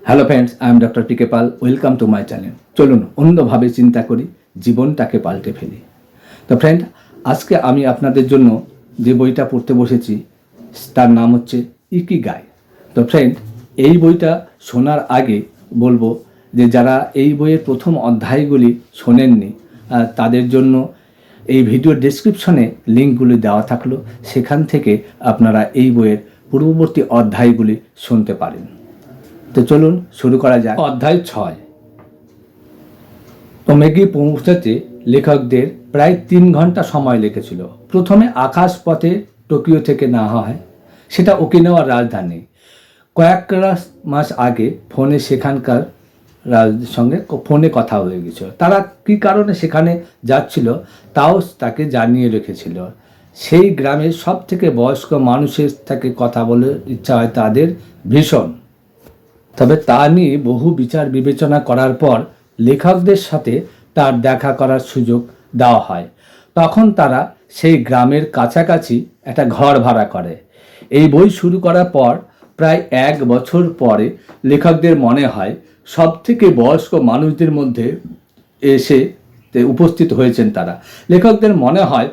Hello friends, I am doctor PK Pal. Welcome to my channel. চলুন অন্যভাবে চিন্তা করি, জীবনটাকে পাল্টে ফেলি। তো ফ্রেন্ড, আজকে আমি আপনাদের জন্য যে বইটা পড়তে বসেছি তার নাম হচ্ছে ইকিগাই। তো ফ্রেন্ড, এই বইটা শোনার আগে বলবো যে যারা এই বইয়ের প্রথম অধ্যায়গুলি শোনেননি তাদের জন্য এই ভিডিও ডেসক্রিপশনে লিঙ্কগুলি দেওয়া থাকলো, সেখান থেকে আপনারা এই বইয়ের পূর্ববর্তী অধ্যায়গুলি শুনতে পারেন। তো চলুন শুরু করা যাক। অধ্যায় 6। ওমেগি পৌঁছাতে লেখকদের প্রায় 3 ঘন্টা সময় লেগেছিল। প্রথমে আকাশপথে টোকিও থেকে নেওয়া হয়, সেটা ওকিনাওয়ার রাজধানী। কয়েক মাস আগে ফোনে সেখানকার সঙ্গে ফোনে কথা হয়ে গেছিল। তারা কী কারণে সেখানে যাচ্ছিল তাও তাকে জানিয়ে রেখেছিল। সেই গ্রামের সব থেকে বয়স্ক মানুষের থেকে কথা বলে ইচ্ছা হয় তাদের ভীষণ। তবে তা নিয়ে বহু বিচার বিবেচনা করার পর লেখকদের সাথে তার দেখা করার সুযোগ দেওয়া হয়। তখন তারা সেই গ্রামের কাছাকাছি একটা ঘর ভাড়া করে। এই বই শুরু করার পর প্রায় 1 বছর পরে লেখকদের মনে হয় সব থেকে বয়স্ক মানুষদের মধ্যে এসে উপস্থিত হয়েছেন তারা। লেখকদের মনে হয়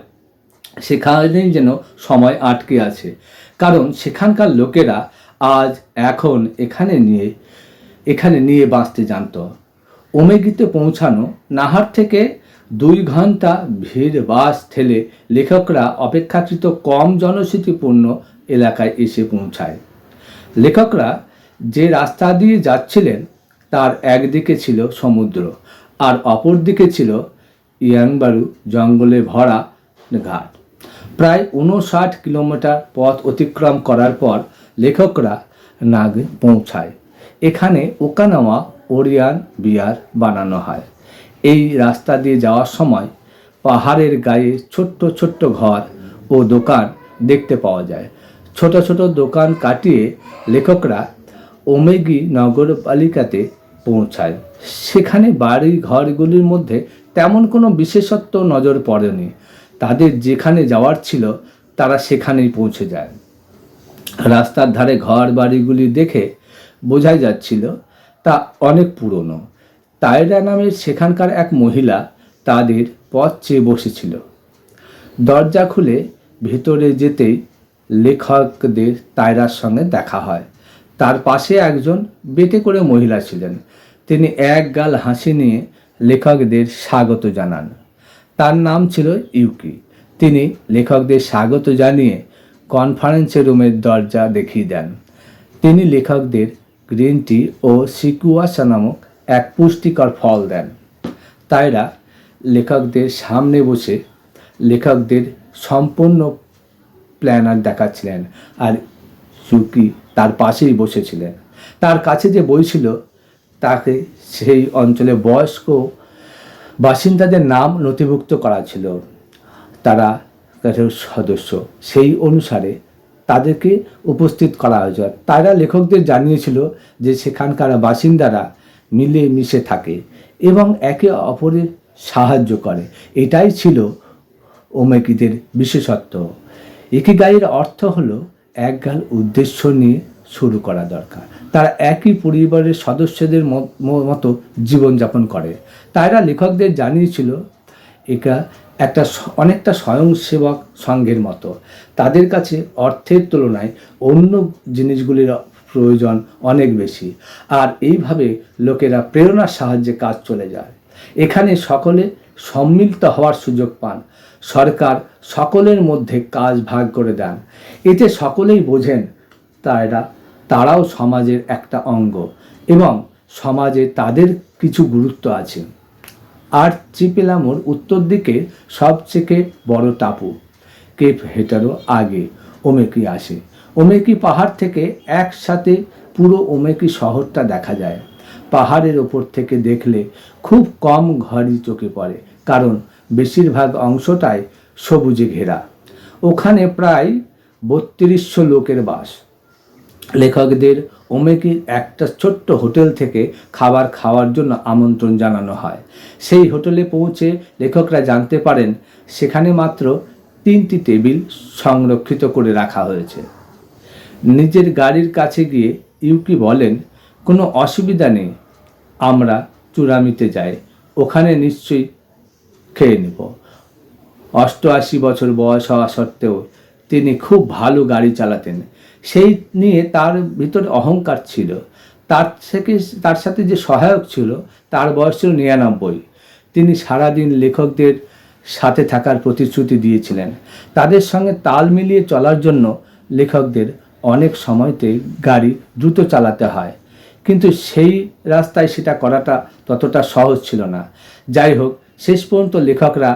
সেখানেই যেন সময় আটকে আছে, কারণ সেখানকার লোকেরা আজ এখন এখানে নিয়ে বাঁচতে জানত। ওমেগিতে পৌঁছানো নাহার থেকে 2 ঘন্টা ভিড় বাস ঠেলে লেখকরা অপেক্ষাকৃত কম জনবসতিপূর্ণ এলাকায় এসে পৌঁছায়। লেখকরা যে রাস্তা দিয়ে যাচ্ছিলেন তার একদিকে ছিল সমুদ্র আর অপর দিকে ছিল ইয়াংবারু জঙ্গলে ভরা ঘাট। প্রায় 59 কিলোমিটার পথ অতিক্রম করার পর লেখকরা নাগে পৌঁছায়। এখানে ওকানাওয়া ওরিয়ান বিয়ার বানানো হয়। এই রাস্তা দিয়ে যাওয়ার সময় পাহাড়ের গায়ে ছোট্ট ছোট্ট ঘর ও দোকান দেখতে পাওয়া যায়। ছোট ছোট দোকান কাটিয়ে লেখকরা ওমেগি নগরপালিকাতে পৌঁছায়। সেখানে বাড়ি ঘরগুলির মধ্যে তেমন কোনো বিশেষত্ব নজর পড়েনি। তাদের যেখানে যাওয়ার ছিল তারা সেখানেই পৌঁছে যায়। রাস্তার ধারে ঘর বাড়িগুলি দেখে বোঝাই যাচ্ছিল তা অনেক পুরনো। তাইরা নামের সেখানকার এক মহিলা তাদের পথ চেয়ে বসেছিল। দরজা খুলে ভেতরে যেতেই লেখকদের তাইরার সঙ্গে দেখা হয়। তার পাশে একজন বেটে করে মহিলা ছিলেন। তিনি এক গাল হাসি নিয়ে লেখকদের স্বাগত জানান। তার নাম ছিল ইউকি। তিনি লেখকদের স্বাগত জানিয়ে কনফারেন্স রুমের দরজা দেখিয়ে দেন। তিনি লেখকদের গ্রিন টি ও সিকুয়াশা নামক এক পুষ্টিকর ফল দেন। তাইরা লেখকদের সামনে বসে লেখকদের সম্পূর্ণ প্ল্যানার দেখাচ্ছিলেন, আর ইউকি তার পাশেই বসেছিলেন। তার কাছে যে বই ছিল তাকে সেই অঞ্চলে বয়স্ক বাসিন্দাদের নাম নথিভুক্ত করা ছিল, তারা সদস্য, সেই অনুসারে তাদেরকে উপস্থিত করা হয়েছে। তারা লেখকদের জানিয়েছিল যে সেখানকার বাসিন্দারা মিলে মিশে থাকে এবং একে অপরের সাহায্য করে। এটাই ছিল ওমেগিদের বিশেষত্ব। ইকিগাইয়ের অর্থ হলো একগাল উদ্দেশ্য নিয়ে শুরু করা দরকার। তারা একই পরিবারের সদস্যদের মতো জীবনযাপন করে। তারা লেখকদের জানিয়েছিল এটা অনেকটা স্বয়ংসেবক সংঘের মতো। তাদের কাছে অর্থের তুলনায় অন্য জিনিসগুলির প্রয়োজন অনেক বেশি, আর এইভাবে লোকেরা প্রেরণার সাহায্যে কাজ চলে যায়। এখানে সকলে সম্মিলিত হওয়ার সুযোগ পান। সরকার সকলের মধ্যে কাজ ভাগ করে দেন। এতে সকলেই বোঝেন তারাও সমাজের একটা অঙ্গ এবং সমাজে তাদের কিছু গুরুত্ব আছে। আর্চিপেলাগোর উত্তর দিকে সবচেয়ে বড় টাপু কেপ হেটারো আগে ওমেকি আসে। ওমেকি পাহাড় থেকে একসাথে পুরো ওমেকি শহরটা দেখা যায়। পাহাড়ের ওপর থেকে দেখলে খুব কম ঘরই চোখে পড়ে, কারণ বেশিরভাগ অংশটাই সবুজে ঘেরা। ওখানে প্রায় 3200 লোকের বাস। লেখকদের ওমেকির একটা ছোট্ট হোটেল থেকে খাবার খাওয়ার জন্য আমন্ত্রণ জানানো হয়। সেই হোটেলে পৌঁছে লেখকরা জানতে পারেন সেখানে মাত্র 3টি টেবিল সংরক্ষিত করে রাখা হয়েছে। নিজের গাড়ির কাছে গিয়ে ইউকি বলেন কোনো অসুবিধা নেই, আমরা চূড়ামিতে যাই, ওখানে নিশ্চয়ই খেয়ে নেব। 88 বছর বয়স হওয়া সত্ত্বেও তিনি খুব ভালো গাড়ি চালাতেন। সেই নিয়ে তার ভিতরে অহংকার ছিল। তার সাথে যে সহায়ক ছিল তার বয়স ছিল 99। তিনি সারাদিন লেখকদের সাথে থাকার প্রতিশ্রুতি দিয়েছিলেন। তাদের সঙ্গে তাল মিলিয়ে চলার জন্য লেখকদের অনেক সময়তেই গাড়ি দ্রুত চালাতে হয়, কিন্তু সেই রাস্তায় সেটা করাটা ততটা সহজ ছিল না। যাই হোক, শেষ পর্যন্ত লেখকরা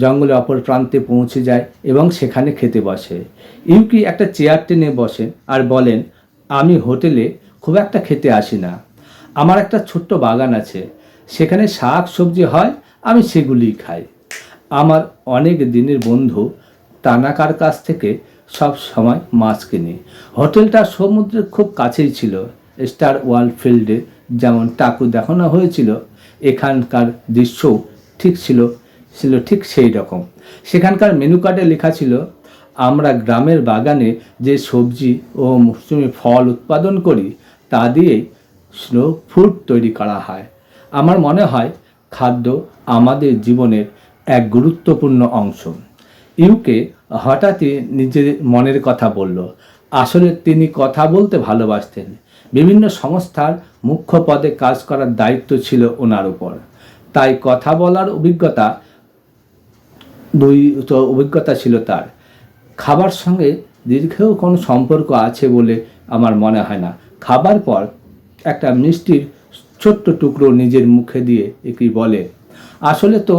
জঙ্গলে অপর প্রান্তে পৌঁছে যায় এবং সেখানে খেতে বসে। ইউকি একটা চেয়ার টেনে বসেন আর বলেন, আমি হোটেলে খুব একটা খেতে আসি না, আমার একটা ছোট্ট বাগান আছে, সেখানে শাক সবজি হয়, আমি সেগুলিই খাই। আমার অনেক দিনের বন্ধু তানাকার কাছ থেকে সব সময় মাছ কিনি। হোটেলটা সমুদ্রের খুব কাছেই ছিল। স্টার ওয়ার্ল্ড ফিল্ডে যেমন টাকু দেখানো হয়েছিল, এখানকার দৃশ্যও ঠিক ছিল ঠিক সেই রকম। সেখানকার মেনু কার্ডে লেখা ছিল, আমরা গ্রামের বাগানে যে সবজি ও মৌসুমি ফল উৎপাদন করি তা দিয়েই স্লো ফুড তৈরি করা হয়। আমার মনে হয় খাদ্য আমাদের জীবনের এক গুরুত্বপূর্ণ অংশ। ইউকে হঠাৎই নিজের মনের কথা বলল। আসলে তিনি কথা বলতে ভালোবাসতেন। বিভিন্ন সংস্থার মুখ্য পদে কাজ করার দায়িত্ব ছিল ওনার উপর, তাই কথা বলার অভিজ্ঞতা ছিল তার। খাবার সঙ্গে দীর্ঘও কোনো সম্পর্ক আছে বলে আমার মনে হয় না। খাবার পর একটা মিষ্টির ছোট্ট টুকরো নিজের মুখে দিয়ে একে বলে, আসলে তো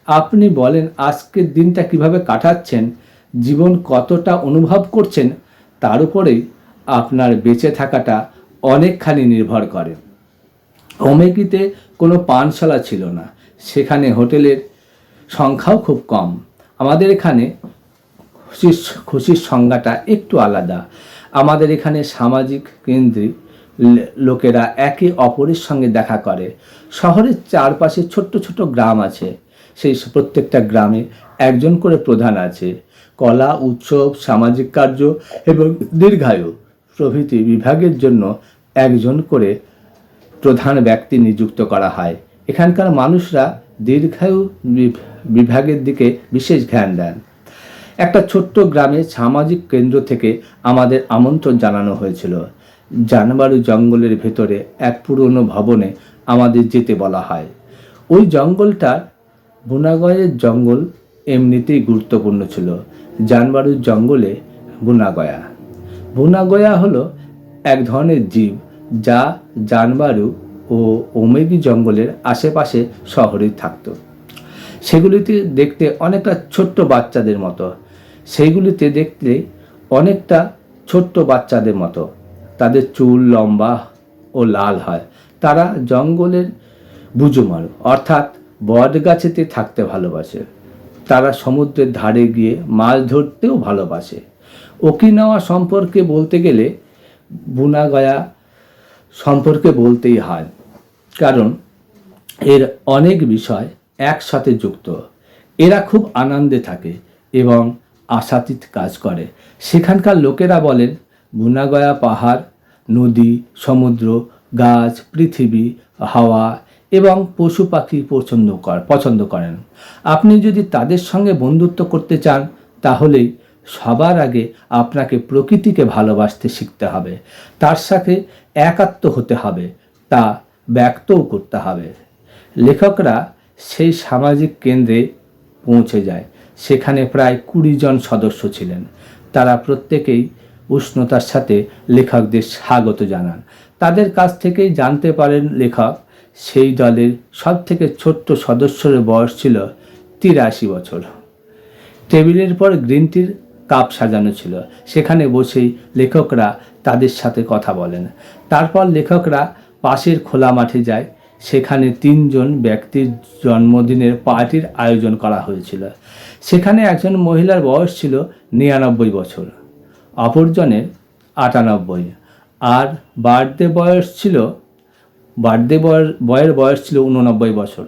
আপনি বলেন আজকের দিনটা কিভাবে কাটাচ্ছেন, জীবন কতটা অনুভব করছেন, তার উপরেই আপনার বেঁচে থাকাটা অনেকখানি নির্ভর করে। ওমেগিতে কোনো পানশালা ছিল না, সেখানে হোটেলের সংখ্যাও খুব কম। আমাদের এখানে খুশির সংজ্ঞাটা একটু আলাদা। আমাদের এখানে সামাজিক কেন্দ্রে লোকেরা একে অপরের সঙ্গে দেখা করে। শহরের চারপাশে ছোট্ট ছোট্ট গ্রাম আছে, সেই প্রত্যেকটা গ্রামে একজন করে প্রধান আছে। কলা, উৎসব, সামাজিক কার্য এবং দীর্ঘায়ু প্রভৃতি বিভাগের জন্য একজন করে প্রধান ব্যক্তি নিযুক্ত করা হয়। এখানকার মানুষরা দীর্ঘায়ু বিভাগের দিকে বিশেষ ধ্যান দেন। একটা ছোট্ট গ্রামে সামাজিক কেন্দ্র থেকে আমাদের আমন্ত্রণ জানানো হয়েছিল। জানবারু জঙ্গলের ভেতরে এক পুরনো ভবনে আমাদের যেতে বলা হয়। ওই জঙ্গলটা বুনাগয়ের জঙ্গল এমনিতেই গুরুত্বপূর্ণ ছিল। জানবারুর জঙ্গলে বুনাগয়া হলো এক ধরনের জীব যা জানবারু ও ওমেগি জঙ্গলের আশেপাশে শহরে থাকত। সেগুলিতে দেখতে অনেকটা ছোট্ট বাচ্চাদের মতো। তাদের চুল লম্বা ও লাল হয়। তারা জঙ্গলের বুজুমারু অর্থাৎ বট গাছেতে থাকতে ভালোবাসে। তারা সমুদ্রের ধারে গিয়ে মাছ ধরতেও ভালোবাসে। ওকিনাওয়া সম্পর্কে বলতে গেলে বুনাগয়া সম্পর্কে বলতেই হয়, কারণ এর অনেক বিষয় একসাথে যুক্ত। এরা খুব আনন্দে থাকে এবং আশাতীত কাজ করে। সেখানকার লোকেরা বলেন, বুনাগয়া পাহাড়, নদী, সমুদ্র, গাছ, পৃথিবী, হাওয়া এবং পশু পাখি পছন্দ করেন। আপনি যদি তাদের সঙ্গে বন্ধুত্ব করতে চান, তাহলেই সবার আগে আপনাকে প্রকৃতিকে ভালোবাসতে শিখতে হবে, তার সাথে একাত্ম হতে হবে, তা ব্যক্তও করতে হবে। লেখকরা সেই সামাজিক কেন্দ্রে পৌঁছে যায়। সেখানে প্রায় 20 জন সদস্য ছিলেন। তারা প্রত্যেকেই উষ্ণতার সাথে লেখকদের স্বাগত জানান। তাদের কাছ থেকেই জানতে পারেন লেখক সেই দলের সব থেকে ছোট্ট সদস্যের বয়স ছিল 83 বছর। টেবিলের পর গ্রিন টির কাপ সাজানো ছিল। সেখানে বসেই লেখকরা তাদের সাথে কথা বলেন। তারপর লেখকরা পাশের খোলা মাঠে যায়। সেখানে 3 জন ব্যক্তির জন্মদিনের পার্টির আয়োজন করা হয়েছিল। সেখানে একজন মহিলার বয়স ছিল 99 বছর, অপরজনের 98, আর বার্থডে বয়ের বয়স ছিল 89 বছর।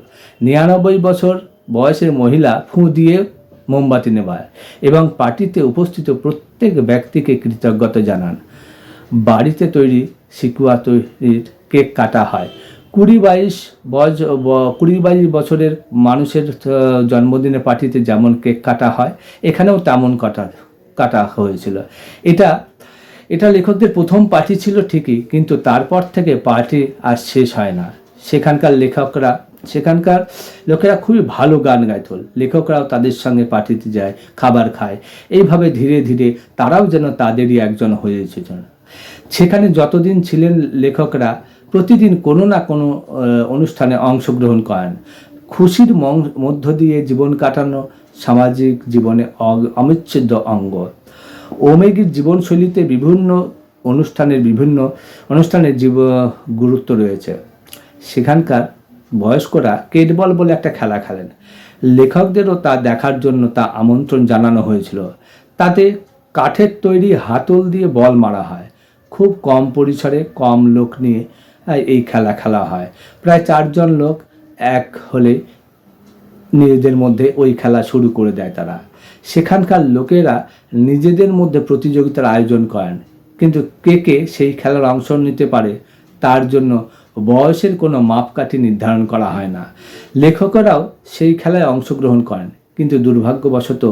99 বছর বয়সের মহিলা ফুঁ দিয়ে মোমবাতি নেভায় এবং পার্টিতে উপস্থিত প্রত্যেক ব্যক্তিকে কৃতজ্ঞতা জানান। বাড়িতে তৈরি শিকুয়া তৈরির কেক কাটা হয়। 20-22 বছরের মানুষের জন্মদিনে পার্টিতে যেমন কেক কাটা হয়, এখানেও তেমন কাটা হয়েছিল। এটা লেখকদের প্রথম পার্টি ছিল ঠিকই, কিন্তু তারপর থেকে পার্টি আর শেষ হয় না। সেখানকার লোকেরা খুবই ভালো গান গাইত, লেখকরাও তাদের সঙ্গে পার্টিতে যায়, খাবার খায়। এইভাবে ধীরে ধীরে তারাও যেন তাদেরই একজন হয়ে এসেছেন। সেখানে যতদিন ছিলেন লেখকরা প্রতিদিন কোনো না কোনো অনুষ্ঠানে অংশগ্রহণ করেন। খুশির মধ্য দিয়ে জীবন কাটানো সামাজিক জীবনে অবিচ্ছেদ্য অঙ্গ। ওমেগির জীবনশৈলীতে বিভিন্ন অনুষ্ঠানের গুরুত্ব রয়েছে। সেখানকার বয়স্করা কেটবল বলে একটা খেলা খেলেন। লেখকদেরও তা দেখার জন্য তা আমন্ত্রণ জানানো হয়েছিল। তাতে কাঠের তৈরি হাতল দিয়ে বল মারা হয়। খুব কম পরিসরে কম লোক নিয়ে এই খেলা হয়। প্রায় 4 জন লোক এক হলে নিজেদের মধ্যে ওই খেলা শুরু করে দেয় তারা। সেখানকার লোকেরা নিজেদের মধ্যে প্রতিযোগিতার আয়োজন করেন, কিন্তু কে সেই খেলার অংশ নিতে পারে তার জন্য বয়সের কোনো মাপকাঠি নির্ধারণ করা হয় না। লেখকেরাও সেই খেলায় অংশগ্রহণ করেন, কিন্তু দুর্ভাগ্যবশত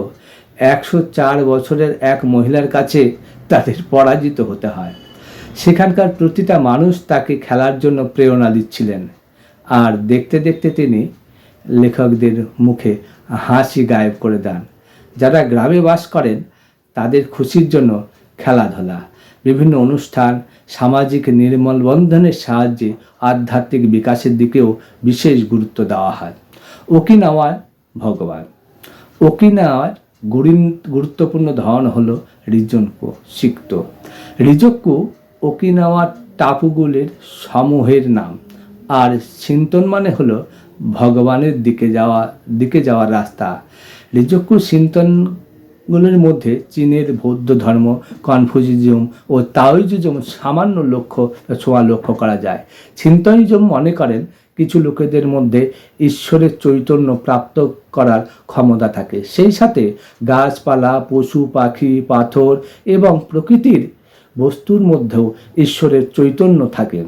104 বছরের এক মহিলার কাছে তাদের পরাজিত হতে হয়। সেখানকার প্রতিটা মানুষ তাকে খেলার জন্য প্রেরণা দিচ্ছিলেন, আর দেখতে দেখতে তিনি লেখকদের মুখে হাসি গায়েব করে দেন। যারা গ্রামে বাস করেন তাদের খুশির জন্য খেলাধুলা, বিভিন্ন অনুষ্ঠান, সামাজিক নির্মলবন্ধনের সাহায্যে আধ্যাত্মিক বিকাশের দিকেও বিশেষ গুরুত্ব দেওয়া হয়। ওকিনাওয়ার ভগবান। ওকিনাওয়ার গুরুত্বপূর্ণ ধরন হলো রিজোকু সিক্তো। রিজোকু ওকিনাওয়ার টাপুগুলির সমূহের নাম, আর শিন্তন মানে হলো ভগবানের দিকে যাওয়ার রাস্তা। রিজোকু শিন্তনগুলির মধ্যে চীনের বৌদ্ধ ধর্ম, কনফুসিজম ও তাওইজম সামান্য ছোঁয়া লক্ষ্য করা যায়। শিন্তয়িজম মনে করেন কিছু লোকেদের মধ্যে ঈশ্বরের চৈতন্য প্রাপ্ত করার ক্ষমতা থাকে, সেই সাথে গাছপালা, পশু পাখি, পাথর এবং প্রকৃতির বস্তুর মধ্যেও ঈশ্বরের চৈতন্য থাকে।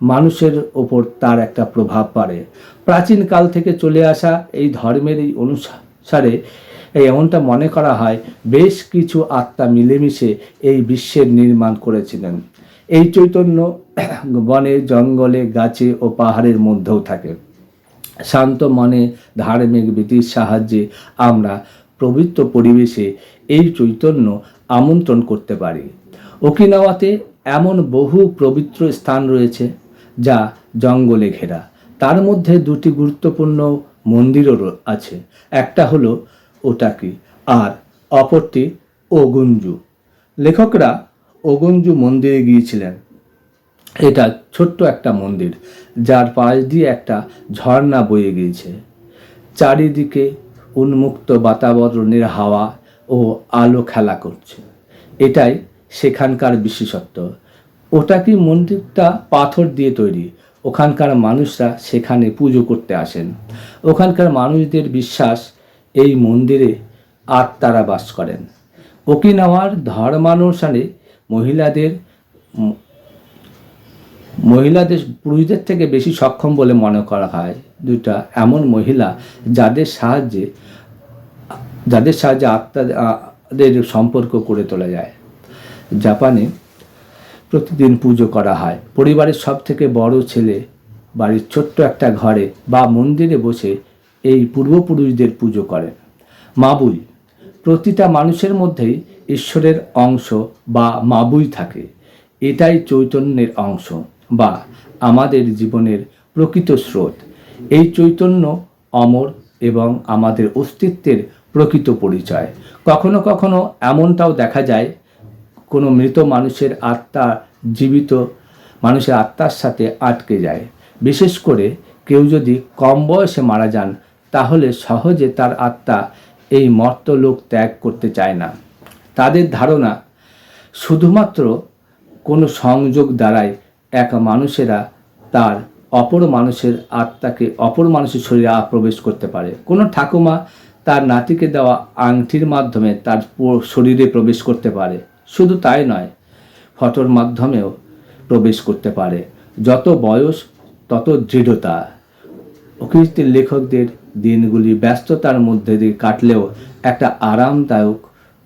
মানুষের ওপর তার একটা প্রভাব পড়ে। প্রাচীনকাল থেকে চলে আসা এই ধর্মের এই অনুসারে এমনটা মনে করা হয় বেশ কিছু আত্মা মিলেমিশে এই বিশ্বের নির্মাণ করেছিলেন। এই চৈতন্য বনে, জঙ্গলে, গাছে ও পাহাড়ের মধ্যেও থাকে। শান্ত মনে ধার্মিক বিধির সাহায্যে আমরা পবিত্র পরিবেশে এই চৈতন্য আমন্ত্রণ করতে পারি। ওকিনাওয়াতে এমন বহু পবিত্র স্থান রয়েছে যা জঙ্গলে ঘেরা। তার মধ্যে 2টি গুরুত্বপূর্ণ মন্দিরও আছে। একটা হলো ওটাকি আর অপরটি ওগুঞ্জু। লেখকরা ওগুঞ্জু মন্দিরে গিয়েছিলেন। এটা ছোট্ট একটা মন্দির যার পাশ দিয়ে একটা ঝর্ণা বয়ে গিয়েছে। চারিদিকে উন্মুক্ত বাতাবরণের হাওয়া ও আলো খেলা করছে। এটাই সেখানকার বিশেষত্ব। ওটাকি মন্দিরটা পাথর দিয়ে তৈরি। ওখানকার মানুষরা সেখানে পুজো করতে আসেন। ওখানকার মানুষদের বিশ্বাস এই মন্দিরে আত্মারা বাস করেন। ওকিনাওয়ার ধর্মানুসারে মহিলাদের পুরুষদের থেকে বেশি সক্ষম বলে মনে করা হয়। 2টা এমন মহিলা যাদের সাহায্যে আত্মাদের সম্পর্ক করে তোলা যায়। জাপানে প্রতিদিন পুজো করা হয়। পরিবারের সব থেকে বড় ছেলে বাড়ির ছোট্ট একটা ঘরে বা মন্দিরে বসে এই পূর্বপুরুষদের পুজো করেন। মাবুই। প্রতিটা মানুষের মধ্যেই ঈশ্বরের অংশ বা মাবুই থাকে। এটাই চৈতন্যের অংশ বা আমাদের জীবনের প্রকৃত স্রোত। এই চৈতন্য অমর এবং আমাদের অস্তিত্বের প্রকৃত পরিচয়। কখনো কখনো এমনটাও দেখা যায় কোনো মৃত মানুষের আত্মা জীবিত মানুষের আত্মার সাথে আটকে যায়। বিশেষ করে কেউ যদি কম বয়সে মারা যান, তাহলে সহজে তার আত্মা এই মর্তলোক ত্যাগ করতে চায় না। তাদের ধারণা শুধুমাত্র কোনো সংযোগ দ্বারাই এক মানুষেরা তার অপর মানুষের আত্মাকে অপর মানুষের শরীরে প্রবেশ করতে পারে। কোনো ঠাকুমা তার নাতিকে দেওয়া আংটির মাধ্যমে তার শরীরে প্রবেশ করতে পারে। শুধু তাই নয়, ফটোর মাধ্যমেও প্রবেশ করতে পারে। যত বয়স তত দৃঢ়তা। প্রকৃতির লেখকদের দিনগুলি ব্যস্ততার মধ্যে দিয়ে কাটলেও একটা আরামদায়ক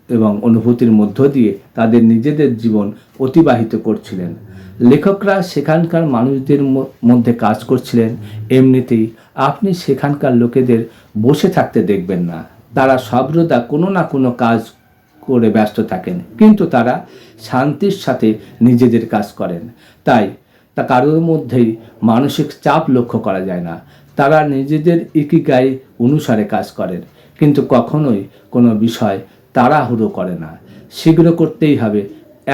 এবং অনুভূতির মধ্য দিয়ে তাদের নিজেদের জীবন অতিবাহিত করছিলেন। লেখকরা সেখানকার মানুষদের মধ্যে কাজ করছিলেন। এমনিতেই আপনি সেখানকার লোকেদের বসে থাকতে দেখবেন না। তারা সর্বদা কোনো না কোনো কাজ করে ব্যস্ত থাকেন, কিন্তু তারা শান্তির সাথে নিজেদের কাজ করেন। তাই তা কারোর মধ্যেই মানসিক চাপ লক্ষ্য করা যায় না। তারা নিজেদের ইকিগাই অনুসারে কাজ করেন, কিন্তু কখনোই কোনো বিষয় তাড়াহুড়ো করে না। শীঘ্র করতেই হবে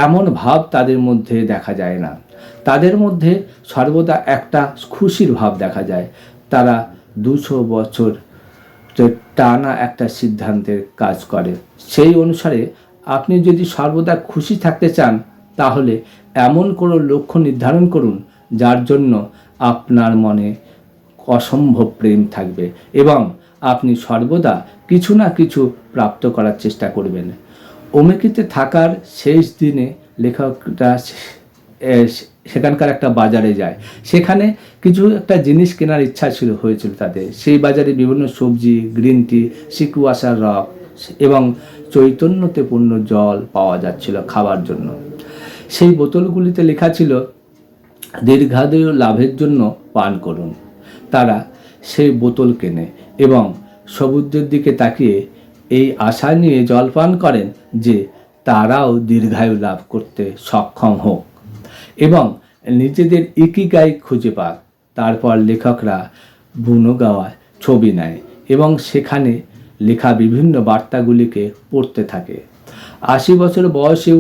এমন ভাব তাদের মধ্যে দেখা যায় না। তাদের মধ্যে সর্বদা একটা খুশির ভাব দেখা যায়। তারা 200 বছর টানা একটা সিদ্ধান্তের কাজ করে। সেই অনুসারে আপনি যদি সর্বদা খুশি থাকতে চান, তাহলে এমন কোনো লক্ষ্য নির্ধারণ করুন যার জন্য আপনার মনে অসম্ভব প্রেম থাকবে এবং আপনি সর্বদা কিছু না কিছু প্রাপ্ত করার চেষ্টা করবেন। ওমেকিতে থাকার শেষ দিনে লেখকরা সেখানকার একটা বাজারে যায়। সেখানে কিছু একটা জিনিস কেনার ইচ্ছা হয়েছিল তাদের। সেই বাজারে বিভিন্ন সবজি, গ্রিন টি, সিকুয়াশার রস এবং চৈতন্যতে পূর্ণ জল পাওয়া যাচ্ছিল খাবার জন্য। সেই বোতলগুলিতে লেখা ছিল, দীর্ঘায়ু লাভের জন্য পান করুন। তারা সেই বোতল কেনে এবং সমুদ্রের দিকে তাকিয়ে এই আশা নিয়ে জল পান করেন যে তারাও দীর্ঘায়ু লাভ করতে সক্ষম হোক এবং নিজেদের ইকিগাই খুঁজে পাক। তারপর লেখকরা বুনোগাওয়ায় ছবি নেয় এবং সেখানে লেখা বিভিন্ন বার্তাগুলিকে পড়তে থাকে। 80 বছর বয়সেও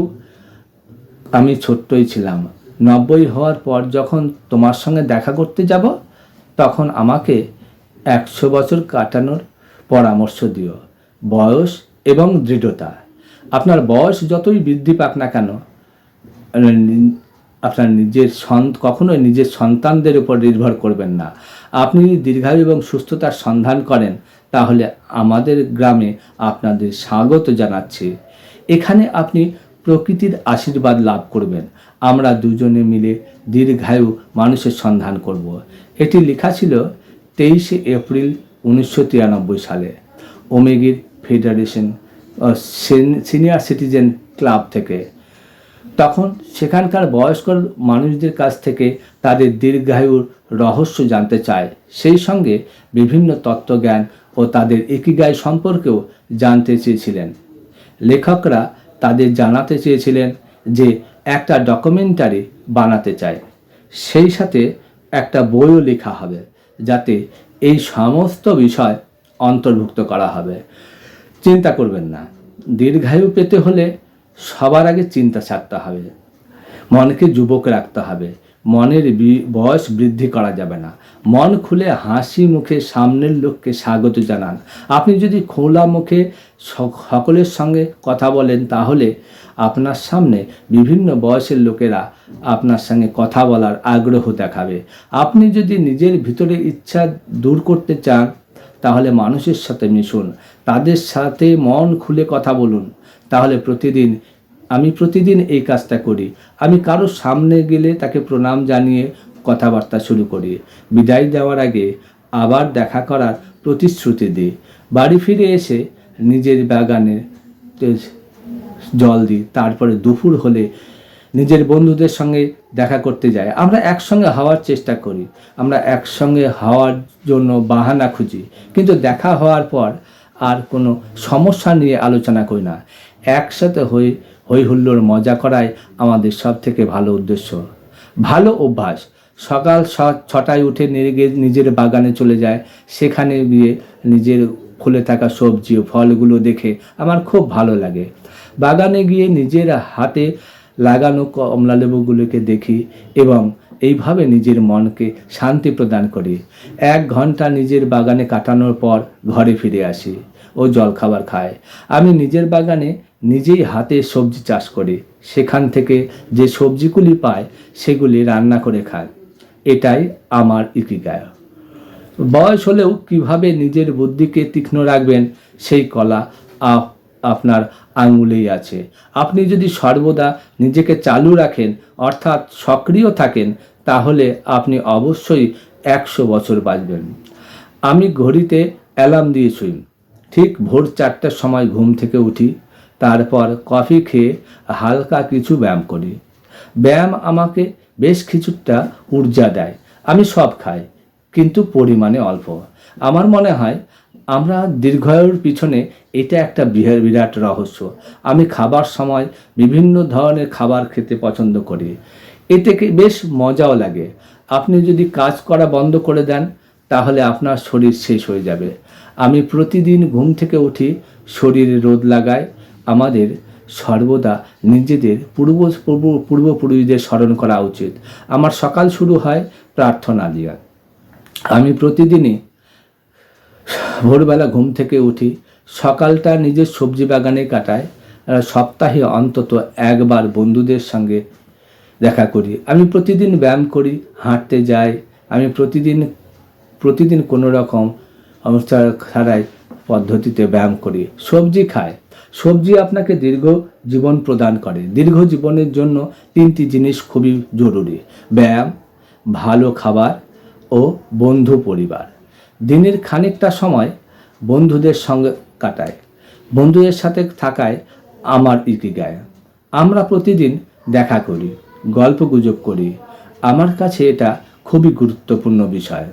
আমি ছোট্টই ছিলাম। 90 হওয়ার পর যখন তোমার সঙ্গে দেখা করতে যাব, তখন আমাকে 100 বছর কাটানোর পরামর্শ দিও। বয়স এবং দৃঢ়তা। আপনার বয়স যতই বৃদ্ধি পাক না কেন, আপনার কখনোই নিজের সন্তানদের উপর নির্ভর করবেন না। আপনি যদি দীর্ঘায়ু এবং সুস্থতার সন্ধান করেন, তাহলে আমাদের গ্রামে আপনাদের স্বাগত জানাচ্ছি। এখানে আপনি প্রকৃতির আশীর্বাদ লাভ করবেন। আমরা দুজনে মিলে দীর্ঘায়ু মানুষের সন্ধান করব। এটি লেখা ছিল 23 এপ্রিল 1993 সালে ওমেগির ফেডারেশন সিনিয়র সিটিজেন ক্লাব থেকে। তখন সেখানকার বয়স্ক মানুষদের কাছ থেকে তাদের দীর্ঘায়ুর রহস্য জানতে চায়, সেই সঙ্গে বিভিন্ন তত্ত্বজ্ঞান ও তাদের ইকিগাই সম্পর্কেও জানতে চেয়েছিলেন। লেখকরা তাদের জানাতে চেয়েছিলেন যে একটা ডকুমেন্টারি বানাতে চায়, সেই সাথে একটা বইও লেখা হবে যাতে এই সমস্ত বিষয় অন্তর্ভুক্ত করা হবে। চিন্তা করবেন না, দীর্ঘায়ু পেতে হলে সবার আগে চিন্তা ছাড়তে হবে। মনকে যুবক রাখতে হবে। মনের বয়স বৃদ্ধি করা যাবে না। মন খুলে হাসি মুখে সামনের লোককে স্বাগত জানান। আপনি যদি খোলা মুখে সকলের সঙ্গে কথা বলেন, তাহলে আপনার সামনে বিভিন্ন বয়সের লোকেরা আপনার সঙ্গে কথা বলার আগ্রহ দেখাবে। আপনি যদি নিজের ভিতরে ইচ্ছা দূর করতে চান, তাহলে মানুষের সাথে মিশুন, তাদের সাথে মন খুলে কথা বলুন। তাহলে আমি প্রতিদিন এই কাজটা করি। আমি কারোর সামনে গেলে তাকে প্রণাম জানিয়ে কথাবার্তা শুরু করি। বিদায় দেওয়ার আগে আবার দেখা করার প্রতিশ্রুতি দিই। বাড়ি ফিরে এসে নিজের বাগানে জল দিই। তারপরে দুপুর হলে নিজের বন্ধুদের সঙ্গে দেখা করতে যাই। আমরা একসঙ্গে হওয়ার চেষ্টা করি। আমরা একসঙ্গে হওয়ার জন্য বাহানা খুঁজি, কিন্তু দেখা হওয়ার পর আর কোনো সমস্যা নিয়ে আলোচনা করি না। একসাথে হই হুল্লোড় মজা করাই আমাদের সব থেকে ভালো উদ্দেশ্য। ভালো অভ্যাস। সকাল 6টায় উঠে নিজের বাগানে চলে যায়। সেখানে গিয়ে নিজের ফুলে থাকা সবজি ও ফলগুলো দেখে আমার খুব ভালো লাগে। বাগানে গিয়ে নিজের হাতে লাগানো কমলালেবুগুলোকে দেখি এবং এইভাবে নিজের মনকে শান্তি প্রদান করি। 1 ঘন্টা নিজের বাগানে কাটানোর পর ঘরে ফিরে আসি ও জলখাবার খাই। আমি নিজের বাগানে নিজেই হাতে সবজি চাষ করি। সেখান থেকে যে সবজিগুলি পাই সেগুলি রান্না করে খাই। এটাই আমার ইকিগাই। বয়স হলেও কিভাবে নিজের বুদ্ধিকে তীক্ষ্ণ রাখবেন সেই কলা আপনার আঙুলেই আছে। আপনি যদি সর্বদা নিজেকে চালু রাখেন, অর্থাৎ সক্রিয় থাকেন, তাহলে আপনি অবশ্যই 100 বছর বাঁচবেন। আমি ঘড়িতে অ্যালার্ম দিয়ে শুই। ঠিক ভোর 4টার সময় ঘুম থেকে উঠি, তারপর কফি খেয়ে হালকা কিছু ব্যায়াম করি। ব্যায়াম আমাকে বেশ কিছুটা ঊর্জা দেয়। আমি সব খাই, কিন্তু পরিমাণে অল্প। আমার মনে হয় আমরা দীর্ঘায়ুর পিছনে এটা একটা বিরাট রহস্য। আমি খাবার সময় বিভিন্ন ধরনের খাবার খেতে পছন্দ করি। এতে বেশ মজাও লাগে। আপনি যদি কাজ করা বন্ধ করে দেন, তাহলে আপনার শরীর শেষ হয়ে যাবে। আমি প্রতিদিন ঘুম থেকে উঠি, শরীরে রোদ লাগাই। আমাদের সর্বদা নিজেদের পূর্বপুরুষদের স্মরণ করা উচিত। আমার সকাল শুরু হয় প্রার্থনা দিয়ে। আমি প্রতিদিনই ভোরবেলা ঘুম থেকে উঠি, সকালটা নিজের সবজি বাগানে কাটাই। সপ্তাহে অন্তত একবার বন্ধুদের সঙ্গে দেখা করি। আমি প্রতিদিন ব্যায়াম করি, হাঁটতে যাই। আমি প্রতিদিন কোনো রকম অবস্থা ছাড়াই পদ্ধতিতে ব্যায়াম করি। সবজি খাই। সবজি আপনাকে দীর্ঘ জীবন প্রদান করে। দীর্ঘ জীবনের জন্য 3টি জিনিস খুবই জরুরি: ব্যায়াম, ভালো খাবার ও বন্ধু পরিবার। দিনের খানিকটা সময় বন্ধুদের সঙ্গে কাটায়। বন্ধুদের সাথে থাকায় আমার ইকিগায়। আমরা প্রতিদিন দেখা করি, গল্পগুজব করি। আমার কাছে এটা খুবই গুরুত্বপূর্ণ বিষয়।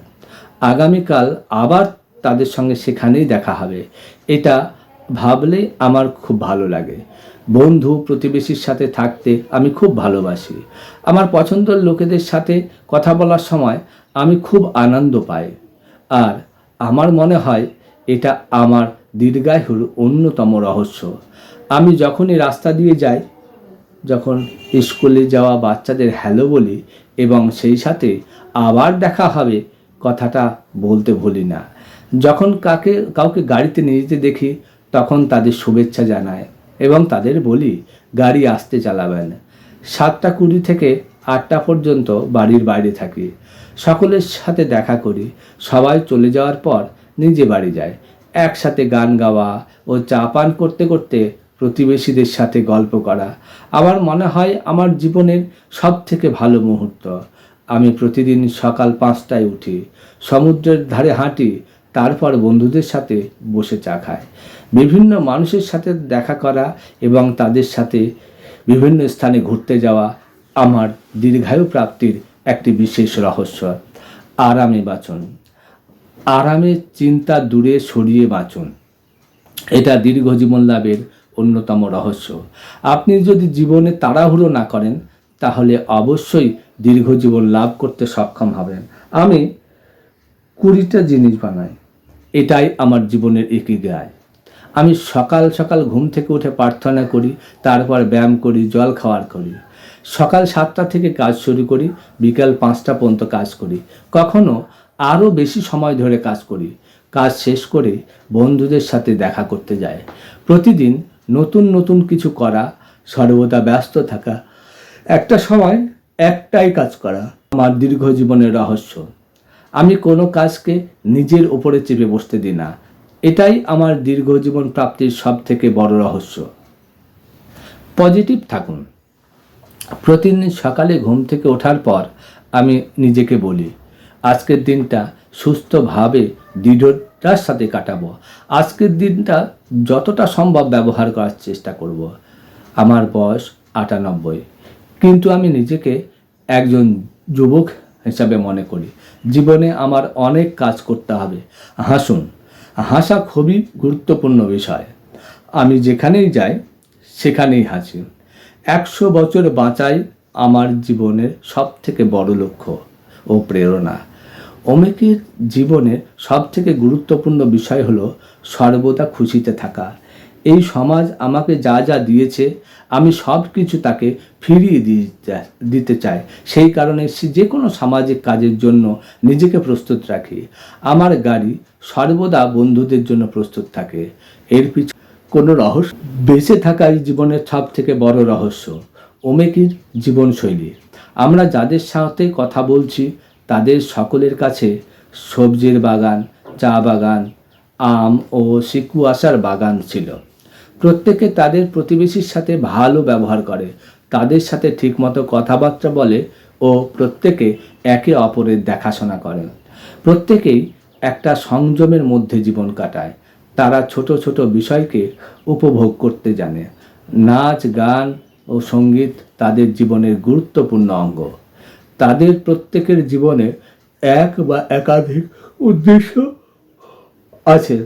আগামীকাল আবার তাদের সঙ্গে সেখানেই দেখা হবে, এটা ভাবলে আমার খুব ভালো লাগে। বন্ধু প্রতিবেশীর সাথে থাকতে আমি খুব ভালোবাসি। আমার পছন্দের লোকেদের সাথে কথা বলার সময় আমি খুব আনন্দ পাই। আর আমার মনে হয় এটা আমার দীর্ঘায়ুর অন্যতম রহস্য। আমি যখনই রাস্তা দিয়ে যাই, যখন স্কুলে যাওয়া বাচ্চাদের হ্যালো বলি এবং সেই সাথে আবার দেখা হবে কথাটা বলতে ভুলি না। যখন কাউকে গাড়িতে নিয়ে যেতে দেখি, তখন তাদের শুভেচ্ছা জানাই এবং তাদের বলি গাড়ি আস্তে চালাবেন। 7টা 20 থেকে 8টা পর্যন্ত বাড়ির বাইরে থাকি। সকলের সাথে দেখা করি। সবাই চলে যাওয়ার পর নিজে বাড়ি যায়। একসাথে গান গাওয়া ও চা পান করতে করতে প্রতিবেশীদের সাথে গল্প করা আমার মনে হয় আমার জীবনের সবথেকে ভালো মুহূর্ত। আমি প্রতিদিন সকাল 5টায় উঠি, সমুদ্রের ধারে হাঁটি, তারপর বন্ধুদের সাথে বসে চা খাই। বিভিন্ন মানুষের সাথে দেখা করা এবং তাদের সাথে বিভিন্ন স্থানে ঘুরতে যাওয়া আমার দীর্ঘায়ু প্রাপ্তির একটি বিশেষ রহস্য। আরামে বাঁচুন, আরামে চিন্তা দূরে সরিয়ে বাঁচুন। এটা দীর্ঘ জীবন লাভের অন্যতম রহস্য। আপনি যদি জীবনে তাড়াহুড়ো না করেন, তাহলে অবশ্যই দীর্ঘ জীবন লাভ করতে সক্ষম হবেন। আমি 20টা জিনিস বানাই, এটাই আমার জীবনের ইকিগাই। আমি সকাল সকাল ঘুম থেকে উঠে প্রার্থনা করি, তারপর ব্যায়াম করি, জল খাওয়ার করি। সকাল 7টা থেকে কাজ শুরু করি, বিকাল 5টা পর্যন্ত কাজ করি। কখনো আরও বেশি সময় ধরে কাজ করি। কাজ শেষ করে বন্ধুদের সাথে দেখা করতে যাই। প্রতিদিন নতুন নতুন কিছু করা, সর্বদা ব্যস্ত থাকা, একটা সময় একটাই কাজ করা আমার দীর্ঘ জীবনের রহস্য। আমি কোনো কাজকে নিজের উপরে চেপে বসতে দিই না। এটাই আমার দীর্ঘ জীবন প্রাপ্তির সবথেকে বড় রহস্য। পজিটিভ থাকুন। প্রতিদিন সকালে ঘুম থেকে ওঠার পর আমি নিজেকে বলি, আজকের দিনটা সুস্থভাবে দৃঢ়তার সাথে কাটাবো। আজকের দিনটা যতটা সম্ভব ব্যবহার করার চেষ্টা করব। আমার বয়স 98, কিন্তু আমি নিজেকে একজন যুবক হিসাবে মনে করি। জীবনে আমার অনেক কাজ করতে হবে। হাসুন, হাসা খুবই গুরুত্বপূর্ণ বিষয়। আমি যেখানেই যাই সেখানেই হাসি। 100 বছর বাঁচাই আমার জীবনের সবথেকে বড় লক্ষ্য ও প্রেরণা। অনেকের জীবনের সবথেকে গুরুত্বপূর্ণ বিষয় হলো সর্বদা খুশিতে থাকা। এই সমাজ আমাকে যা যা দিয়েছে, আমি সব কিছু তাকে ফিরিয়ে দিতে চাই। সেই কারণে যে কোনো সামাজিক কাজের জন্য নিজেকে প্রস্তুত রাখি। আমার গাড়ি সর্বদা বন্ধুদের জন্য প্রস্তুত থাকে। এর পিছনে কোনো রহস্য, বেঁচে থাকাই জীবনের সব থেকে বড় রহস্য। ওমেকির জীবনশৈলী। আমরা যাদের সাথে কথা বলছি তাদের সকলের কাছে সবজির বাগান, চা বাগান, আম ও সিকুয়াশার বাগান ছিল। প্রত্যেকে তাদের প্রতিবেশীর সাথে ভালো ব্যবহার করে, তাদের সাথে ঠিকমতো কথাবার্তা বলে ও প্রত্যেকে একে অপরের দেখাশোনা করে। প্রত্যেকেই একটা সংযমের মধ্যে জীবন কাটায়। তারা ছোট ছোট বিষয়কে উপভোগ করতে জানে। নাচ, গান ও সঙ্গীত তাদের জীবনের গুরুত্বপূর্ণ অঙ্গ। তাদের প্রত্যেকের জীবনে এক বা একাধিক উদ্দেশ্য আছে।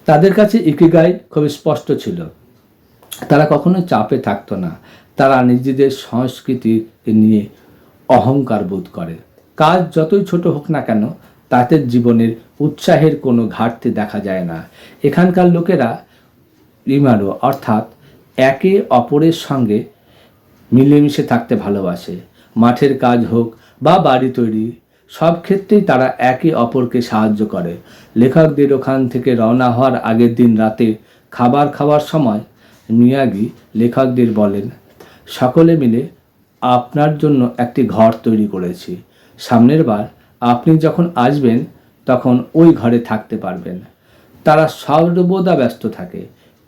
তাদের কাছে ইকিগাই খুব স্পষ্ট ছিল। তারা কখনো চাপে থাকতো না। তারা নিজেদের সংস্কৃতি নিয়ে অহংকার বোধ করে। কাজ যতই ছোট হোক না কেন, তাদের জীবনের উৎসাহের কোনো ঘাটতি দেখা যায় না। এখানকার লোকেরা ইমারো অর্থাৎ একে অপরের সঙ্গে মিলেমিশে থাকতে ভালোবাসে। মাঠের কাজ হোক বা বাড়ি তৈরি, সব ক্ষেত্রেই তারা একে অপরকে সাহায্য করে। লেখকদের ওখান থেকে রওনা হওয়ার আগের দিন রাতে খাবার খাওয়ার সময় মিয়াগি লেখকদের বলেন, সকলে মিলে আপনার জন্য একটি ঘর তৈরি করেছি। সামনের বার আপনি যখন আসবেন তখন ওই ঘরে থাকতে পারবেন। তারা সর্বদা ব্যস্ত থাকে,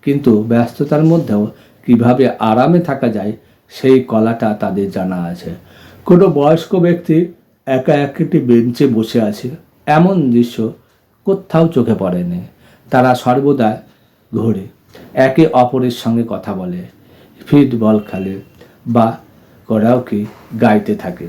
কিন্তু ব্যস্ততার মধ্যেও কিভাবে আরামে থাকা যায় সেই কলাটা তাদের জানা আছে। কোনো বয়স্ক ব্যক্তি একা একটি বেঞ্চে বসে আছে, এমন দৃশ্য কোথাও চোখে পড়েনি। তারা সর্বদা ঘোরে, একে অপরের সঙ্গে কথা বলে, ফুটবল খেলে বা করাওকে গাইতে থাকে।